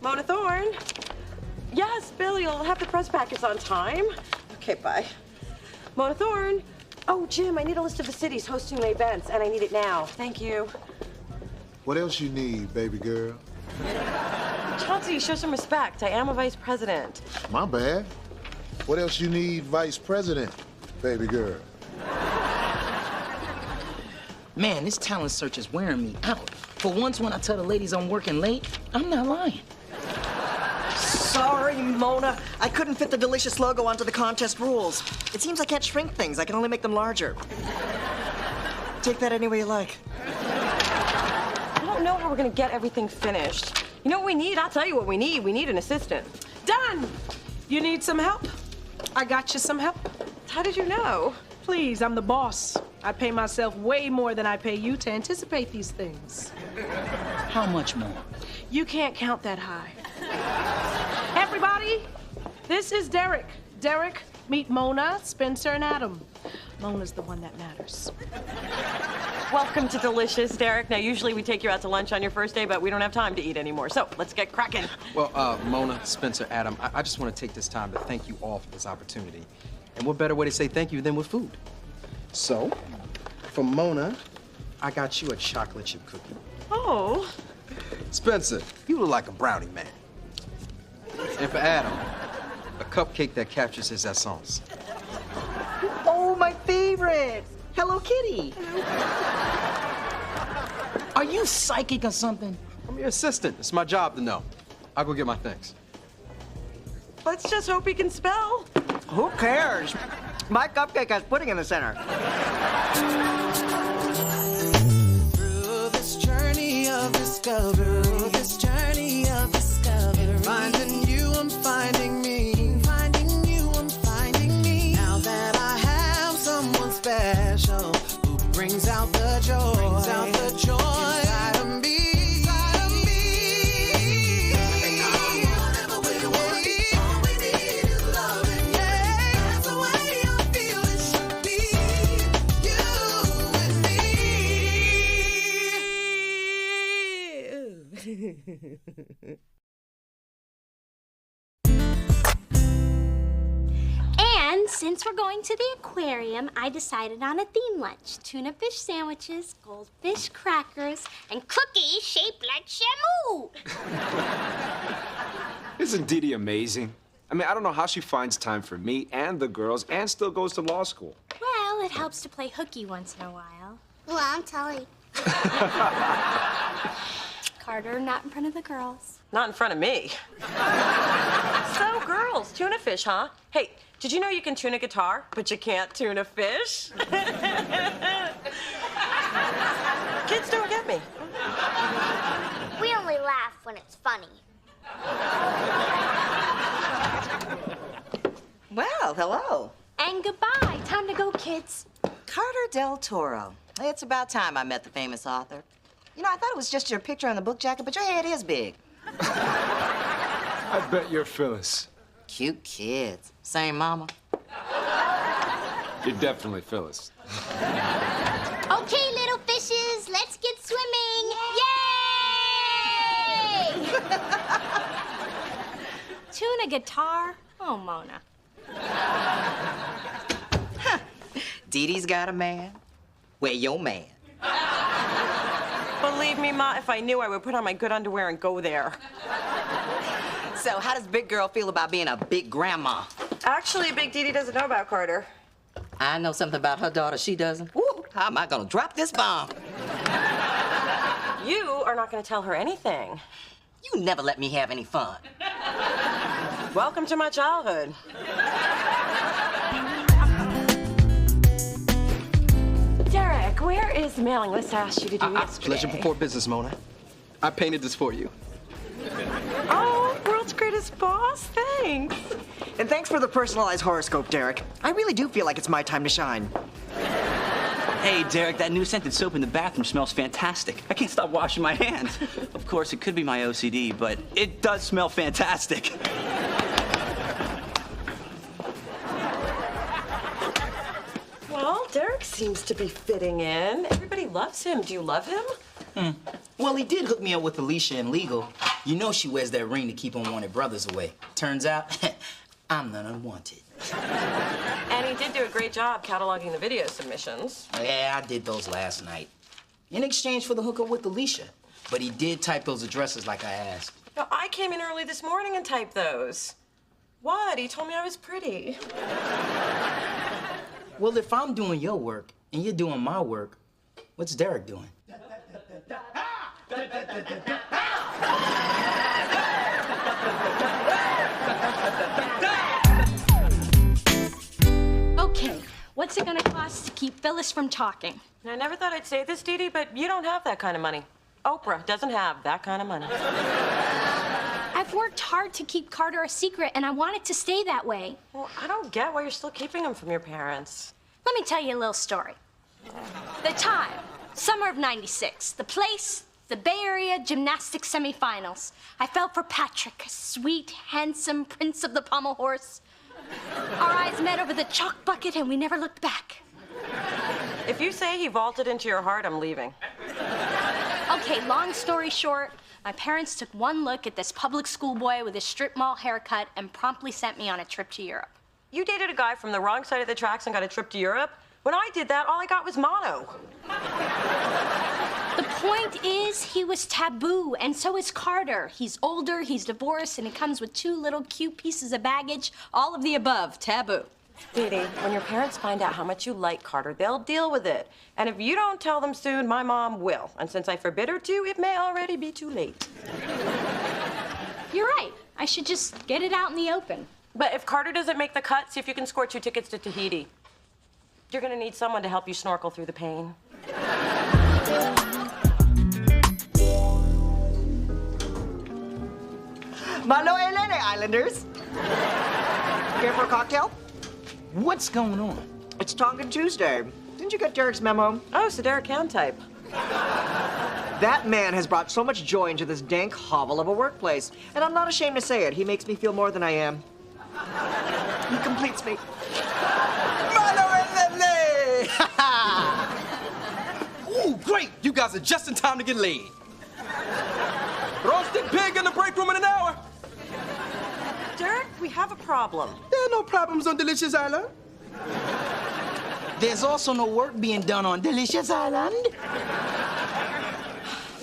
Mona Thorne. Yes, Billy, I'll have the press packets on time. Okay, bye. Mona Thorne. Oh, Jim, I need a list of the cities hosting the events, and I need it now. Thank you. What else you need, baby girl? Chauncey, show some respect. I am a vice president. My bad. What else you need, vice president, baby girl? Man, this talent search is wearing me out. For once, when I tell the ladies I'm working late, I'm not lying. Sorry, Mona. I couldn't fit the delicious logo onto the contest rules. It seems I can't shrink things. I can only make them larger. Take that any way you like. I don't know how we're gonna get everything finished. You know what we need? I'll tell you what we need. We need an assistant. Done! You need some help? I got you some help. How did you know? Please, I'm the boss. I pay myself way more than I pay you to anticipate these things. How much more? You can't count that high. Everybody, this is Derek. Derek, meet Mona, Spencer, and Adam. Mona's the one that matters. Welcome to Delicious, Derek. Now, usually we take you out to lunch on your first day, but we don't have time to eat anymore. So let's get cracking. Well, Mona, Spencer, Adam, I just want to take this time to thank you all for this opportunity. And what better way to say thank you than with food? So, for Mona, I got you a chocolate chip cookie. Oh. Spencer, you look like a brownie man. And for Adam, a cupcake that captures his essence. Oh, my favorite! Hello Kitty! Are you psychic or something? I'm your assistant. It's my job to know. I'll go get my things. Let's just hope he can spell. Who cares? My cupcake has pudding in the center. Through this journey of discovery, finding you, I'm finding me. Finding you, I'm finding me. Now that I have someone special who brings out the joy, inside of me. And since we're going to the aquarium, I decided on a theme lunch. Tuna fish sandwiches, goldfish crackers, and cookies shaped like Shamu. Isn't Dee Dee amazing? I mean, I don't know how she finds time for me and the girls and still goes to law school. Well, it helps to play hooky once in a while. Well, I'm telling. Carter, not in front of the girls. Not in front of me. So, girls, tuna fish, huh? Hey, did you know you can tune a guitar, but you can't tune a fish? Kids don't get me. We only laugh when it's funny. Well, hello. And goodbye. Time to go, kids. Carter Del Toro. It's about time I met the famous author. You know, I thought it was just your picture on the book jacket, but your head is big. I bet you're Phyllis. Cute kids. Same mama. You're definitely Phyllis. Okay, little fishes, let's get swimming. Yay! Tune a guitar? Oh, Mona. Dee Dee's got a man. Where your man? Believe me, Ma, if I knew, I would put on my good underwear and go there. So, how does Big Girl feel about being a big grandma? Actually, Big Dee Dee doesn't know about Carter. I know something about her daughter she doesn't. Woo, how am I gonna drop this bomb? You are not going to tell her anything. You never let me have any fun. Welcome to my childhood. Derek, where is the mailing list I asked you to do yesterday? Pleasure before business, Mona. I painted this for you. Oh, world's greatest boss, thanks. And thanks for the personalized horoscope, Derek. I really do feel like it's my time to shine. Hey, Derek, that new scented soap in the bathroom smells fantastic. I can't stop washing my hands. Of course, it could be my OCD, but it does smell fantastic. Well, Derek seems to be fitting in. Everybody loves him. Do you love him? Well, he did hook me up with Alicia in legal. You know she wears that ring to keep unwanted brothers away. Turns out, I'm not unwanted. And he did do a great job cataloging the video submissions. Yeah, I did those last night. In exchange for the hookup with Alicia. But he did type those addresses like I asked. No, I came in early this morning and typed those. What? He told me I was pretty. Well, if I'm doing your work and you're doing my work, what's Derek doing? Okay, what's it gonna cost to keep Phyllis from talking? I never thought I'd say this, Dee Dee, but you don't have that kind of money. Oprah doesn't have that kind of money. I've worked hard to keep Carter a secret, and I want it to stay that way. Well, I don't get why you're still keeping him from your parents. Let me tell you a little story. The time, summer of '96. The place, the Bay Area Gymnastics semifinals. I fell for Patrick, a sweet, handsome prince of the pommel horse. Our eyes met over the chalk bucket, and we never looked back. If you say he vaulted into your heart, I'm leaving. Okay, long story short, my parents took one look at this public school boy with his strip mall haircut and promptly sent me on a trip to Europe. You dated a guy from the wrong side of the tracks and got a trip to Europe? When I did that, all I got was mono. The point is, he was taboo, and so is Carter. He's older, he's divorced, and he comes with 2 little cute pieces of baggage. All of the above, taboo. Dee Dee, when your parents find out how much you like Carter, they'll deal with it. And if you don't tell them soon, my mom will. And since I forbid her to, it may already be too late. You're right. I should just get it out in the open. But if Carter doesn't make the cut, see if you can score 2 tickets to Tahiti. You're gonna need someone to help you snorkel through the pain. Maloelele Islanders. Care for a cocktail? What's going on? It's Tonkin Tuesday. Didn't you get Derek's memo? Oh, so Derek can type. That man has brought so much joy into this dank hovel of a workplace. And I'm not ashamed to say it. He makes me feel more than I am. He completes me. Maloelele! Ooh, great! You guys are just in time to get laid. Roasted pig in the break room in an hour. Derek, we have a problem. There are no problems on Delicious Island. There's also no work being done on Delicious Island.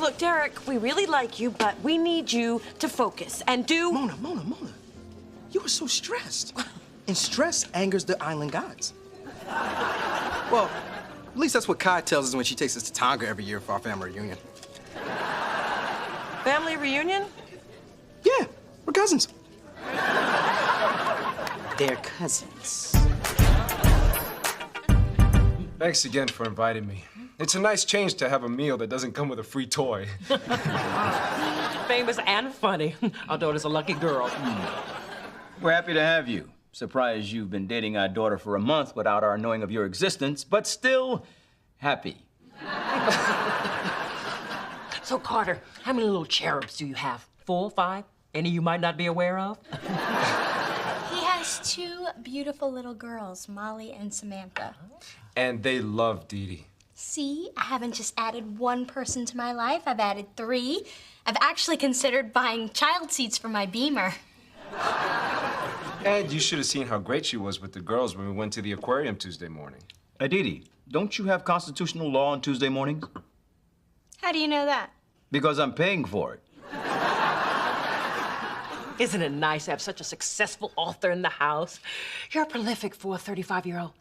Look, Derek, we really like you, but we need you to focus and do... Mona. You are so stressed. And stress angers the island gods. Well, at least that's what Kai tells us when she takes us to Tonga every year for our family reunion. Family reunion? Yeah, we're cousins. They're cousins. Thanks again for inviting me. It's a nice change to have a meal that doesn't come with a free toy. Famous and funny. Our daughter's a lucky girl. We're happy to have you. Surprised you've been dating our daughter for a month without our knowing of your existence, but still happy. So, Carter, how many little cherubs do you have? 4, 5? Any you might not be aware of? He has 2 beautiful little girls, Molly and Samantha. And they love Dee Dee. See, I haven't just added 1 person to my life, I've added 3. I've actually considered buying child seats for my Beamer. And you should have seen how great she was with the girls when we went to the aquarium Tuesday morning. Dee Dee, don't you have constitutional law on Tuesday mornings? How do you know that? Because I'm paying for it. Isn't it nice to have such a successful author in the house? You're prolific for a 35-year-old.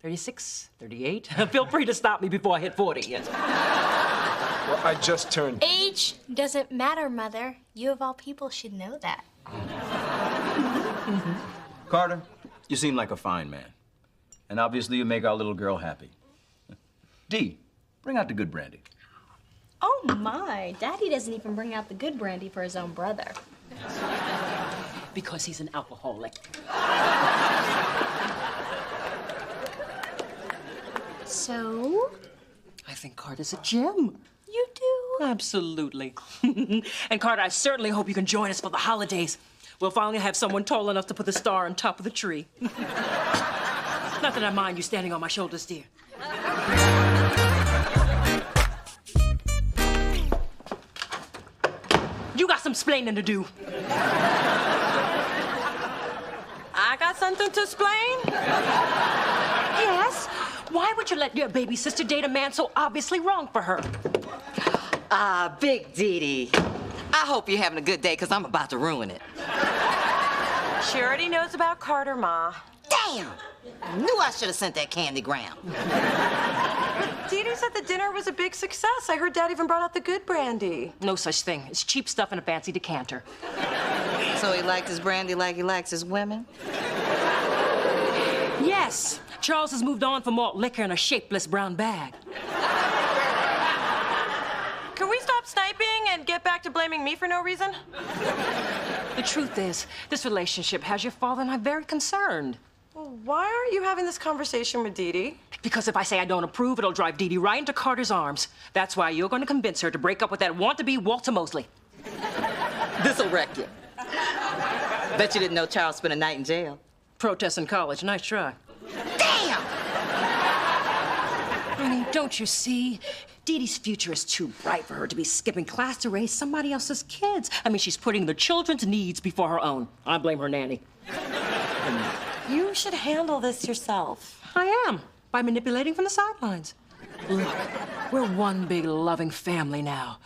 36, 38? Feel free to stop me before I hit 40, yes. Well, I just turned... Age doesn't matter, Mother. You of all people should know that. Carter, you seem like a fine man. And obviously you make our little girl happy. Dee, bring out the good brandy. Oh, my. Daddy doesn't even bring out the good brandy for his own brother. Because he's an alcoholic. So? I think Carter's a gem. You do? Absolutely. And Carter, I certainly hope you can join us for the holidays. We'll finally have someone tall enough to put the star on top of the tree. Not that I mind you standing on my shoulders, dear. You got some splaining to do. I got something to explain? Yes. Why would you let your baby sister date a man so obviously wrong for her? Big Dee Dee. I hope you're having a good day, because I'm about to ruin it. She already knows about Carter, Ma. Damn! Knew I should have sent that candygram. Dee Dee said the dinner was a big success. I heard Dad even brought out the good brandy. No such thing. It's cheap stuff in a fancy decanter. So he liked his brandy like he likes his women? Yes. Charles has moved on from malt liquor in a shapeless brown bag. Can we stop sniping and get back to blaming me for no reason? The truth is, this relationship has your father and I very concerned. Well, why aren't you having this conversation with Dee Dee? Because if I say I don't approve, it'll drive Dee Dee right into Carter's arms. That's why you're going to convince her to break up with that want-to-be Walter Mosley. This'll wreck you. Bet you didn't know Charles spent a night in jail. Protest in college. Nice try. Damn! I mean, don't you see? Dee Dee's future is too bright for her to be skipping class to raise somebody else's kids. I mean, she's putting the children's needs before her own. I blame her nanny. You should handle this yourself. I am, by manipulating from the sidelines. Look, we're one big loving family now.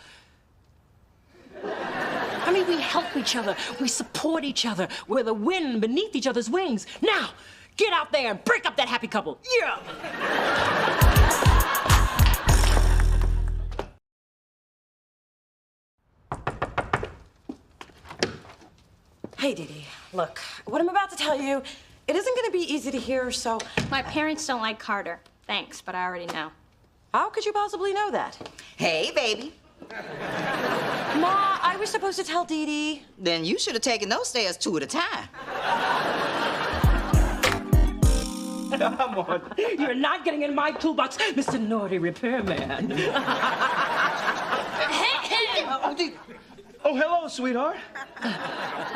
I mean, we help each other. We support each other. We're the wind beneath each other's wings. Now, get out there and break up that happy couple. Yeah! Hey, Dee Dee, look, what I'm about to tell you, it isn't going to be easy to hear, so... My parents don't like Carter. Thanks, but I already know. How could you possibly know that? Hey, baby. Ma, I was supposed to tell Dee Dee. Then you should have taken those stairs 2 at a time. Come on. You're not getting in my toolbox, Mr. Naughty Repairman. Oh, hello, sweetheart.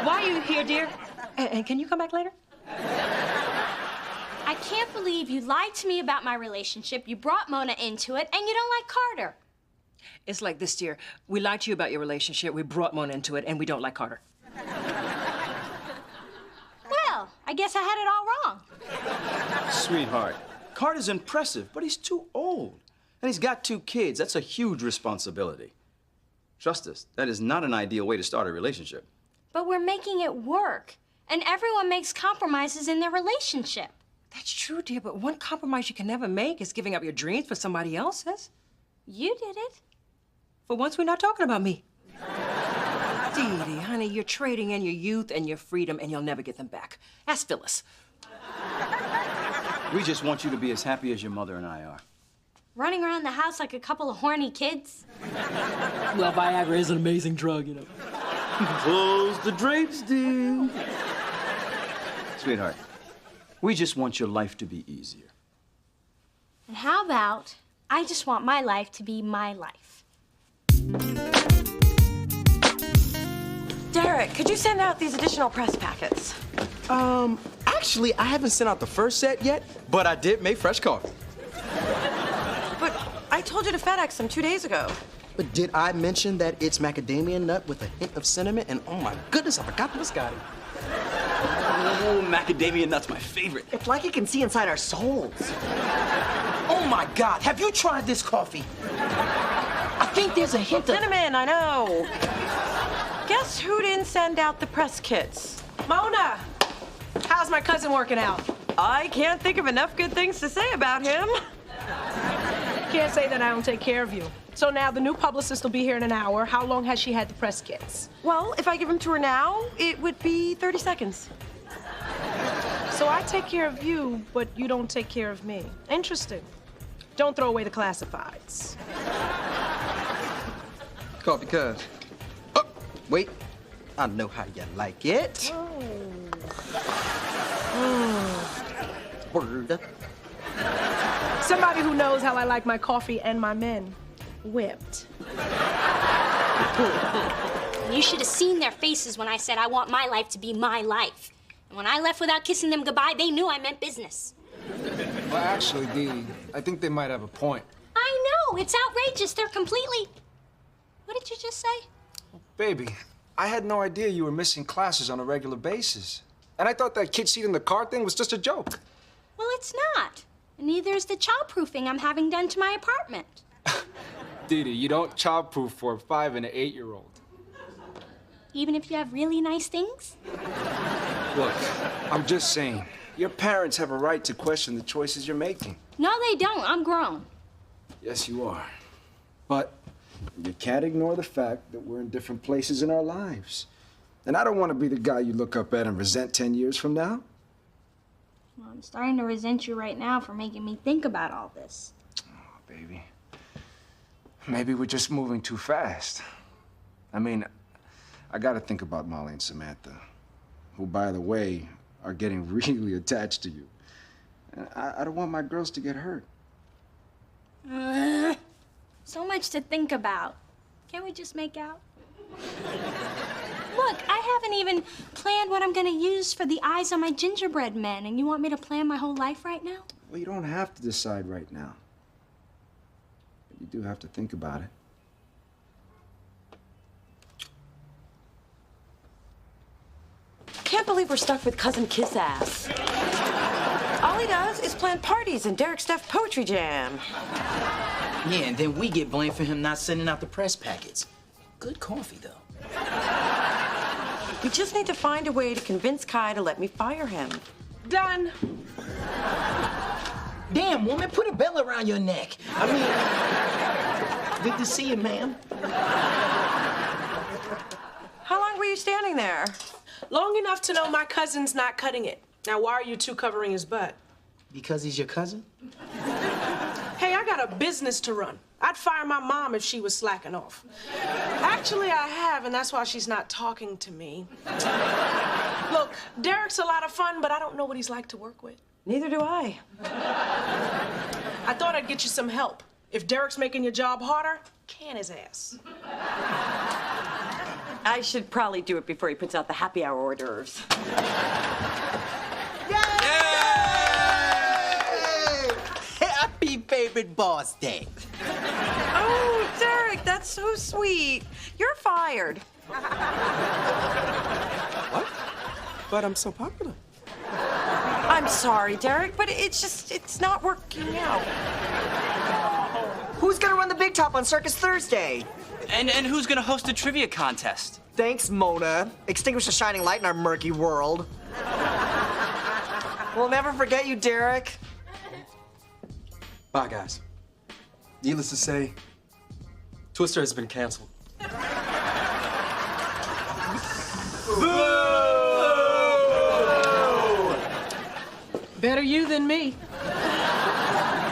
Why are you here, dear? And can you come back later? I can't believe you lied to me about my relationship, you brought Mona into it, and you don't like Carter. It's like this, dear. We lied to you about your relationship, we brought Mona into it, and we don't like Carter. Well, I guess I had it all wrong. Sweetheart, Carter's impressive, but he's too old. And he's got 2 kids. That's a huge responsibility. Trust us, that is not an ideal way to start a relationship. But we're making it work, and everyone makes compromises in their relationship. That's true, dear, but one compromise you can never make is giving up your dreams for somebody else's. You did it. For once, we're not talking about me. Dee Dee, honey, you're trading in your youth and your freedom, and you'll never get them back. Ask Phyllis. We just want you to be as happy as your mother and I are. Running around the house like a couple of horny kids. Well, Viagra is an amazing drug, you know. Close the drapes, dear. Sweetheart, we just want your life to be easier. And how about I just want my life to be my life? Derek, could you send out these additional press packets? Actually, I haven't sent out the first set yet, but I did make fresh coffee. But I told you to FedEx them 2 days ago. But did I mention that it's macadamia nut with a hint of cinnamon? And oh my goodness, I forgot the biscotti. Oh, macadamia nut's my favorite. It's like you can see inside our souls. Oh my God, have you tried this coffee? I think there's a hint of cinnamon, I know. Guess who didn't send out the press kits? Mona, how's my cousin working out? I can't think of enough good things to say about him. Can't say that I don't take care of you. So now the new publicist will be here in an hour. How long has she had the press kits? Well, if I give them to her now, it would be 30 seconds. So I take care of you, but you don't take care of me. Interesting. Don't throw away the classifieds. coffee, cuz. Oh, wait. I know how you like it. Word. Somebody who knows how I like my coffee and my men. Whipped. You should have seen their faces when I said I want my life to be my life. And when I left without kissing them goodbye, they knew I meant business. Well, actually, Dee, I think they might have a point. I know, it's outrageous. They're completely... What did you just say? Baby, I had no idea you were missing classes on a regular basis. And I thought that kid seat in the car thing was just a joke. Well, it's not. Neither is the childproofing I'm having done to my apartment. Dee Dee, you don't childproof for a 5 and an 8-year-old. Even if you have really nice things? Look, I'm just saying, your parents have a right to question the choices you're making. No, they don't. I'm grown. Yes, you are. But you can't ignore the fact that we're in different places in our lives. And I don't want to be the guy you look up at and resent 10 years from now. Well, I'm starting to resent you right now for making me think about all this. Oh, baby. Maybe we're just moving too fast. I mean, I gotta think about Molly and Samantha, who, by the way, are getting really attached to you. And I don't want my girls to get hurt. So much to think about. Can't we just make out? Look, I haven't even planned what I'm gonna use for the eyes on my gingerbread men, and you want me to plan my whole life right now? Well, you don't have to decide right now. But you do have to think about it. Can't believe we're stuck with Cousin Kiss Ass. All he does is plan parties and Derek Steph poetry jam. Yeah, and then we get blamed for him not sending out the press packets. Good coffee, though. We just need to find a way to convince Kai to let me fire him. Done. Damn, woman, put a bell around your neck. I mean, good to see you, ma'am. How long were you standing there? Long enough to know my cousin's not cutting it. Now, why are you two covering his butt? Because he's your cousin? Hey, I got a business to run. I'd fire my mom if she was slacking off. Actually, I have, and that's why she's not talking to me. Look, Derek's a lot of fun, but I don't know what he's like to work with. Neither do I. I thought I'd get you some help. If Derek's making your job harder, can his ass. I should probably do it before he puts out the happy hour hors d'oeuvres. Happy favorite boss day. Oh, Derek, that's so sweet. You're fired. What? But I'm so popular. I'm sorry, Derek, but it's not working out. Who's gonna run the big top on Circus Thursday? And who's gonna host a trivia contest? Thanks, Mona. Extinguish the shining light in our murky world. We'll never forget you, Derek. Bye, guys. Needless to say, Twister has been canceled. Better you than me.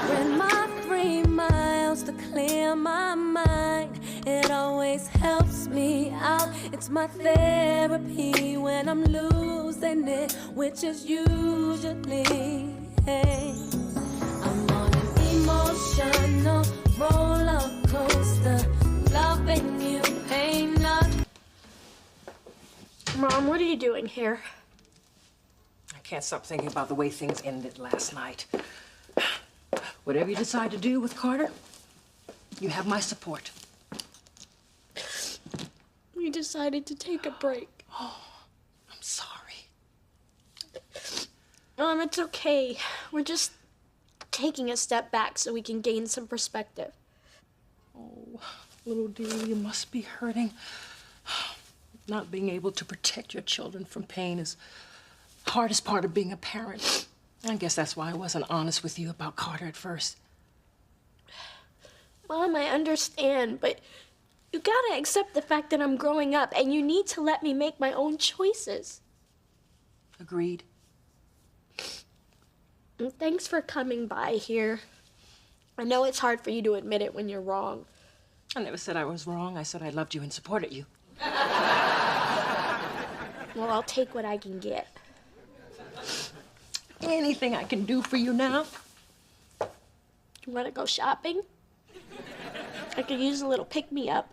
When my 3 miles to clear my mind, it always helps me out. It's my therapy when I'm losing it, which is usually, hey. I'm on an emotional roller coaster, loving you ain't not. Mom, what are you doing here? I can't stop thinking about the way things ended last night. Whatever you decide to do with Carter, you have my support. We decided to take a break. Oh, I'm sorry. It's okay. We're just taking a step back so we can gain some perspective. Oh, little Dee, you must be hurting. Not being able to protect your children from pain is the hardest part of being a parent. I guess that's why I wasn't honest with you about Carter at first. Mom, I understand, but you gotta accept the fact that I'm growing up, and you need to let me make my own choices. Agreed. And thanks for coming by here. I know it's hard for you to admit it when you're wrong. I never said I was wrong. I said I loved you and supported you. Well, I'll take what I can get. Anything I can do for you now? You wanna go shopping? I could use a little pick-me-up.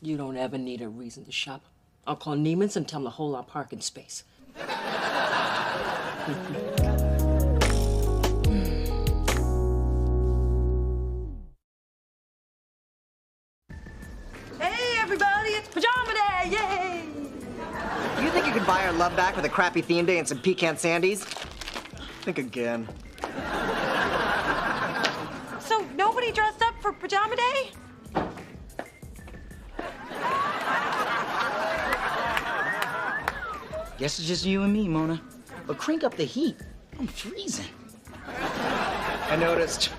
You don't ever need a reason to shop. I'll call Neiman's and tell them to hold our parking space. Hey, everybody, it's pajama day! Think you could buy our love back with a crappy theme day and some pecan sandies? Think again. So nobody dressed up for pajama day? Guess it's just you and me, Mona. But crank up the heat. I'm freezing. I noticed.